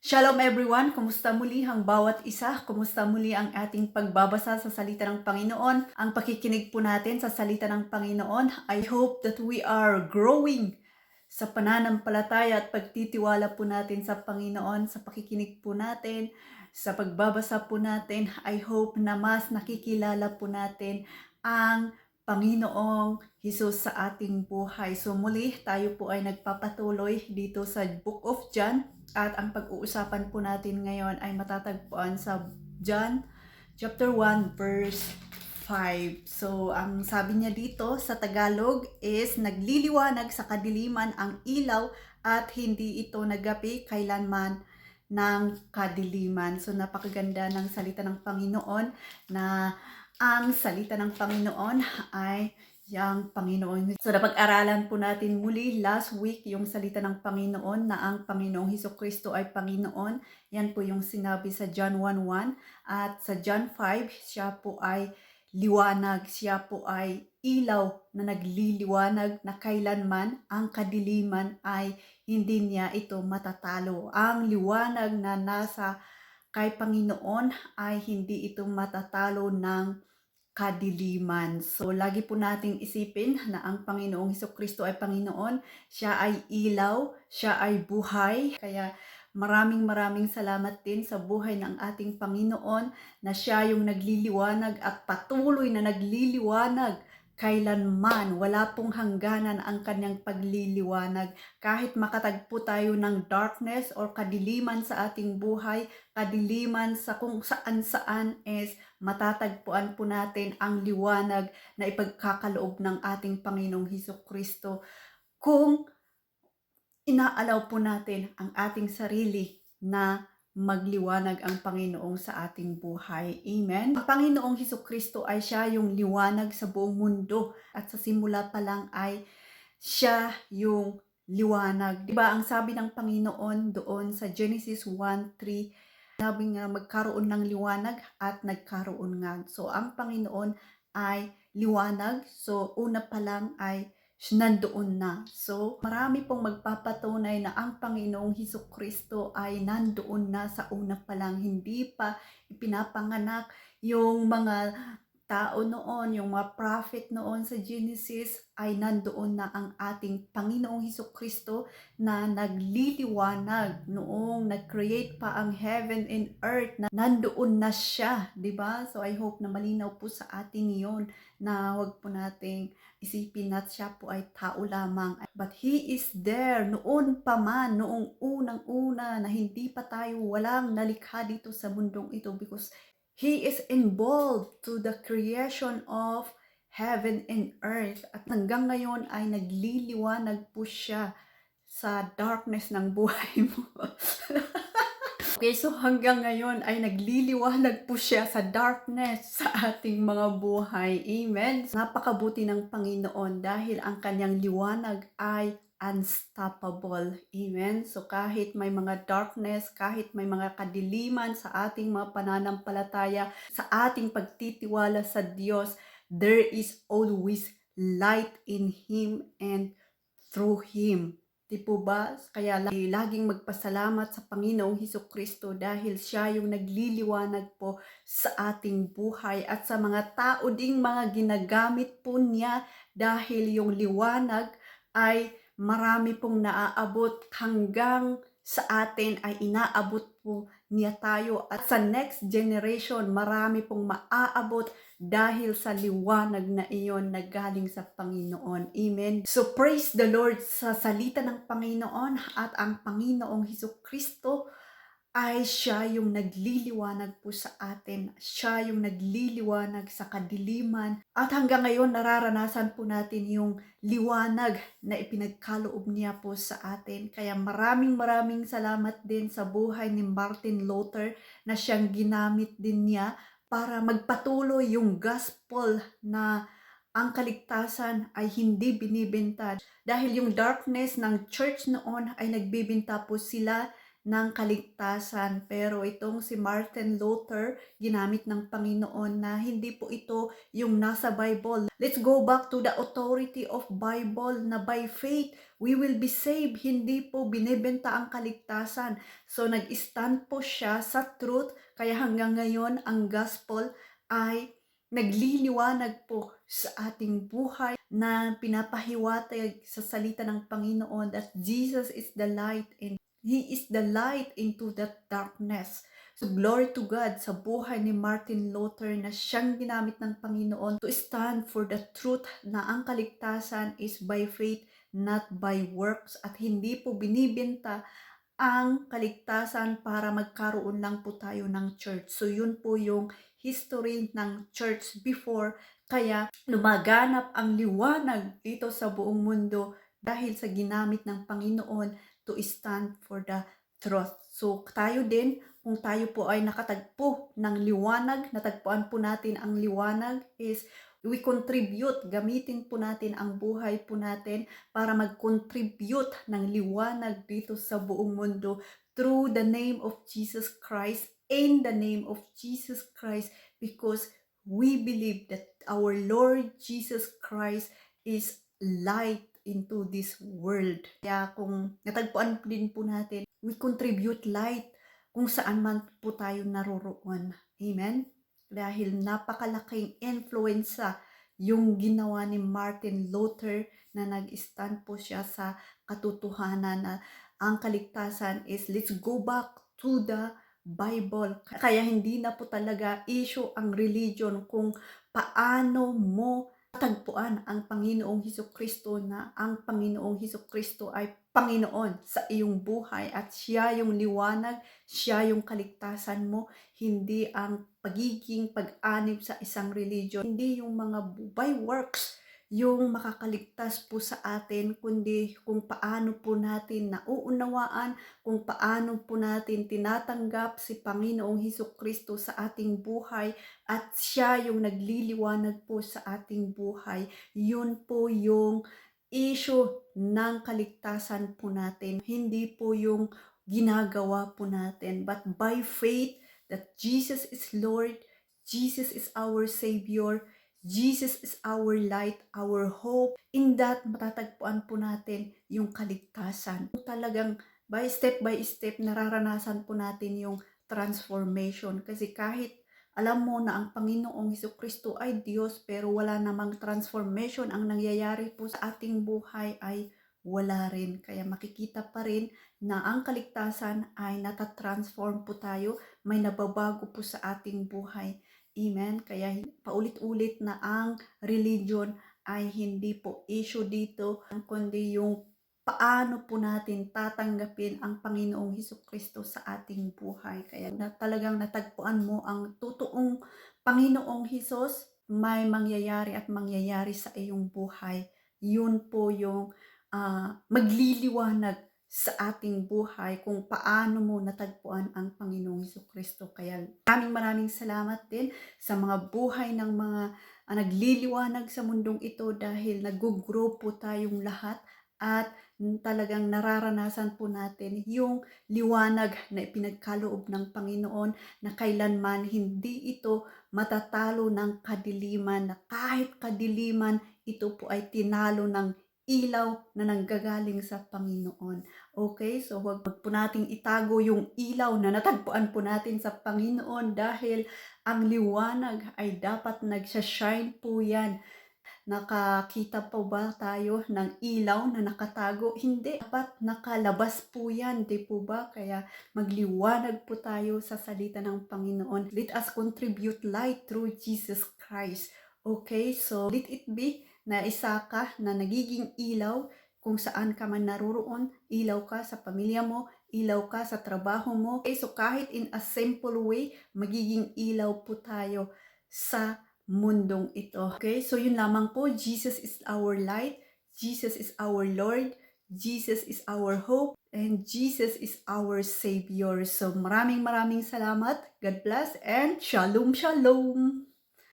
Shalom everyone! Kumusta muli ang bawat isa? Kumusta muli ang ating pagbabasa sa salita ng Panginoon? Ang pakikinig po natin sa salita ng Panginoon. I hope that we are growing sa pananampalataya at pagtitiwala po natin sa Panginoon, sa pakikinig po natin, sa pagbabasa po natin. I hope na mas nakikilala po natin ang Panginoong Hesus sa ating buhay. So muli, tayo po ay nagpapatuloy dito sa Book of John. At ang pag-uusapan po natin ngayon ay matatagpuan sa John chapter 1 verse 5. So, ang sabi niya dito sa Tagalog is, nagliliwanag sa kadiliman ang ilaw at hindi ito nagapi kailanman ng kadiliman. So, napakaganda ng salita ng Panginoon na ang salita ng Panginoon ay yang Panginoon. So napag-aralan po natin muli last week yung salita ng Panginoon na ang Panginoong Hesukristo ay Panginoon. Yan po yung sinabi sa John 1:1 at sa John 5, siya po ay liwanag, siya po ay ilaw na nagliliwanag na kailanman ang kadiliman ay hindi niya ito matatalo. Ang liwanag na nasa kay Panginoon ay hindi ito matatalo ng kadiliman. So, lagi po nating isipin na ang Panginoong Hesukristo ay Panginoon. Siya ay ilaw, siya ay buhay. Kaya maraming salamat din sa buhay ng ating Panginoon na siya yung nagliliwanag at patuloy na nagliliwanag kailanman. Wala pong hangganan ang kanyang pagliliwanag. Kahit makatagpo tayo ng darkness or kadiliman sa ating buhay, kadiliman sa kung saan-saan is matatagpuan po natin ang liwanag na ipagkakaloob ng ating Panginoong Hesukristo kung inaalaw po natin ang ating sarili na magliwanag ang Panginoong sa ating buhay. Amen? Ang Panginoong Hesukristo ay siya yung liwanag sa buong mundo at sa simula pa lang ay siya yung liwanag. Diba ang sabi ng Panginoon doon sa Genesis 1:3, sabi nga magkaroon ng liwanag at nagkaroon nga. So ang Panginoon ay liwanag. So una pa lang ay nandoon na. So marami pong magpapatunay na ang Panginoong Hesukristo ay nandoon na sa una pa lang. Hindi pa ipinapanganak yung mga tao noon, yung mga prophet noon sa Genesis, ay nandoon na ang ating Panginoong Hesukristo na nagliliwanag noong nag-create pa ang heaven and earth, na nandoon na siya, di ba? So I hope na malinaw po sa atin yon, na wag po nating isipin na siya po ay tao lamang. But He is there noon pa man, noong unang-una na hindi pa tayo, walang nalikha dito sa mundong ito, because He is involved to the creation of heaven and earth. At hanggang ngayon ay nagliliwanag po siya sa darkness ng buhay mo. Okay, so hanggang ngayon ay nagliliwanag po siya sa darkness sa ating mga buhay. Amen? Napakabuti ng Panginoon dahil ang kanyang liwanag ay unstoppable. Amen? So kahit may mga darkness, kahit may mga kadiliman sa ating mga pananampalataya, sa ating pagtitiwala sa Diyos, there is always light in Him and through Him. Di po ba? Kaya laging magpasalamat sa Panginoong Hesukristo dahil siya yung nagliliwanag po sa ating buhay at sa mga tao ding mga ginagamit po niya, dahil yung liwanag ay marami pong naaabot hanggang sa atin, ay inaabot po niya tayo, at sa next generation marami pong maaabot dahil sa liwanag na iyon na galing sa Panginoon. Amen. So praise the Lord sa salita ng Panginoon, at ang Panginoong Hesukristo ay siya yung nagliliwanag po sa atin. Siya yung nagliliwanag sa kadiliman. At hanggang ngayon nararanasan po natin yung liwanag na ipinagkaloob niya po sa atin. Kaya maraming salamat din sa buhay ni Martin Luther na siyang ginamit din niya para magpatuloy yung gospel na ang kaligtasan ay hindi binibenta. Dahil yung darkness ng church noon ay nagbibenta po sila ng kaligtasan. Pero itong si Martin Luther, ginamit ng Panginoon na hindi po ito yung nasa Bible. Let's go back to the authority of Bible na by faith, we will be saved. Hindi po binebenta ang kaligtasan. So nag-stand po siya sa truth, kaya hanggang ngayon ang gospel ay nagliliwanag po sa ating buhay na pinapahiwatig sa salita ng Panginoon that Jesus is the light and He is the light into that darkness. So glory to God sa buhay ni Martin Luther na siyang ginamit ng Panginoon to stand for the truth na ang kaligtasan is by faith, not by works, at hindi po binibenta ang kaligtasan para magkaroon lang po tayo ng church. So yun po yung history ng church before, kaya lumaganap ang liwanag dito sa buong mundo dahil sa ginamit ng Panginoon to stand for the truth. So tayo din, kung tayo po ay nakatagpo ng liwanag, natagpuan po natin ang liwanag, is we contribute, gamitin po natin ang buhay po natin para mag-contribute ng liwanag dito sa buong mundo through the name of Jesus Christ, in the name of Jesus Christ, because we believe that our Lord Jesus Christ is light into this world. Kaya kung natagpuan din po natin, we contribute light kung saan man po tayo naroroon. Amen? Dahil napakalaking influensya yung ginawa ni Martin Luther na nag-stand po siya sa katotohanan na ang kaligtasan is let's go back to the Bible. Kaya hindi na po talaga issue ang religion kung paano mo tagpuan ang Panginoong Hesukristo, na ang Panginoong Hesukristo ay Panginoon sa iyong buhay at siya yung liwanag, siya yung kaligtasan mo, hindi ang pagiging pag-anib sa isang religion, hindi yung mga by works yung makakaligtas po sa atin, kundi kung paano po natin nauunawaan, kung paano po natin tinatanggap si Panginoong Hesukristo sa ating buhay at siya yung nagliliwanag po sa ating buhay. Yun po yung issue ng kaligtasan po natin. Hindi po yung ginagawa po natin, but by faith that Jesus is Lord, Jesus is our Savior, Jesus is our light, our hope. In that, matatagpuan po natin yung kaligtasan. Talagang by step, nararanasan po natin yung transformation. Kasi kahit alam mo na ang Panginoong Hesukristo ay Diyos, pero wala namang transformation ang nangyayari po sa ating buhay, ay wala rin. Kaya makikita pa rin na ang kaligtasan ay natatransform po tayo, may nababago po sa ating buhay. Amen? Kaya paulit-ulit na ang religion ay hindi po issue dito, kundi yung paano po natin tatanggapin ang Panginoong Hesukristo sa ating buhay. Kaya talagang natagpuan mo ang totoong Panginoong Hesus, may mangyayari at mangyayari sa iyong buhay. Yun po yung magliliwanag sa ating buhay kung paano mo natagpuan ang Panginoong Hesukristo. Kaya maraming salamat din sa mga buhay ng mga nagliliwanag sa mundong ito, dahil nag-grow po tayong lahat at talagang nararanasan po natin yung liwanag na ipinagkaloob ng Panginoon, na kailanman hindi ito matatalo ng kadiliman, na kahit kadiliman, ito po ay tinalo ng ilaw na nanggagaling sa Panginoon. Okay, so wag po nating itago yung ilaw na natagpuan po natin sa Panginoon, dahil ang liwanag ay dapat nagsashine po yan. Nakakita po ba tayo ng ilaw na nakatago? Hindi. Dapat nakalabas po yan, di po ba? Kaya magliwanag po tayo sa salita ng Panginoon. Let us contribute light through Jesus Christ. Okay, so let it be na isa ka na nagiging ilaw kung saan ka man naroroon. Ilaw ka sa pamilya mo, ilaw ka sa trabaho mo. Okay, so kahit in a simple way, magiging ilaw po tayo sa mundong ito. Okay, so yun lamang po. Jesus is our light, Jesus is our Lord, Jesus is our hope, and Jesus is our Savior. So maraming salamat. God bless and shalom.